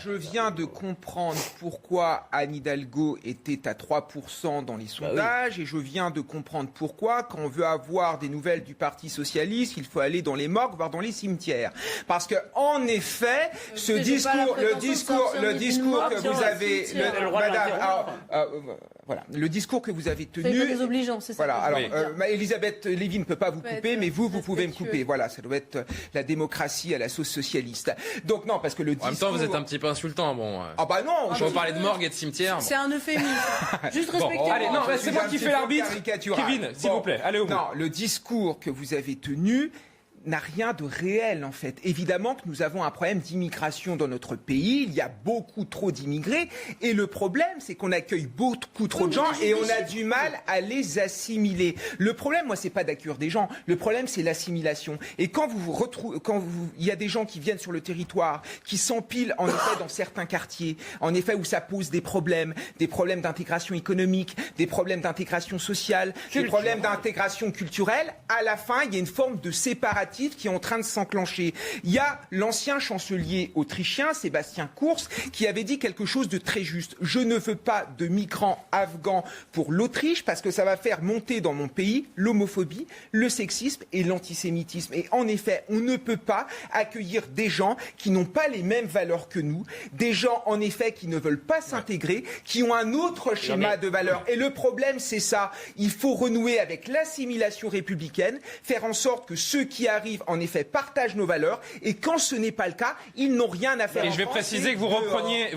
Je viens de comprendre pourquoi Anne Hidalgo était à 3% dans les sondages et je viens de comprendre pourquoi, quand on veut avoir des nouvelles du Parti Socialiste, il faut aller dans les morgues, voire dans les cimetières. Parce que, en effet, le discours que vous avez, le discours que vous avez tenu. Des obligeants, c'est ça. Voilà. Alors, Elisabeth Lévy ne peut pas vous couper, mais vous pouvez me couper. Voilà, ça doit être la démocratie à la sauce socialiste. Donc non, parce que le discours. En même temps, vous êtes un petit peu insultant, bon. Ah bah non, je veux parler de morgue et de cimetière. C'est un euphémisme. Juste respectez. Allez, non, c'est moi qui fais l'arbitre. Kevin, s'il vous plaît, allez au bout. Non, le discours que vous avez tenu n'a rien de réel, en fait. Évidemment que nous avons un problème d'immigration dans notre pays. Il y a beaucoup trop d'immigrés. Et le problème, c'est qu'on accueille beaucoup trop de gens et on a du mal à les assimiler. Le problème, moi, c'est pas d'accueillir des gens. Le problème, c'est l'assimilation. Et quand il y a des gens qui viennent sur le territoire, qui s'empilent, en effet, dans certains quartiers, en effet, où ça pose des problèmes d'intégration économique, des problèmes d'intégration sociale, des problèmes d'intégration culturelle, à la fin, il y a une forme de séparatisme qui est en train de s'enclencher. Il y a l'ancien chancelier autrichien, Sébastien Kurz, qui avait dit quelque chose de très juste. Je ne veux pas de migrants afghans pour l'Autriche parce que ça va faire monter dans mon pays l'homophobie, le sexisme et l'antisémitisme. Et en effet, on ne peut pas accueillir des gens qui n'ont pas les mêmes valeurs que nous, des gens en effet qui ne veulent pas s'intégrer, qui ont un autre schéma de valeurs. Et le problème, c'est ça. Il faut renouer avec l'assimilation républicaine, faire en sorte que ceux qui arrivent, en effet, partagent nos valeurs. Et quand ce n'est pas le cas, ils n'ont rien à faire. Et je vais préciser que vous repreniez...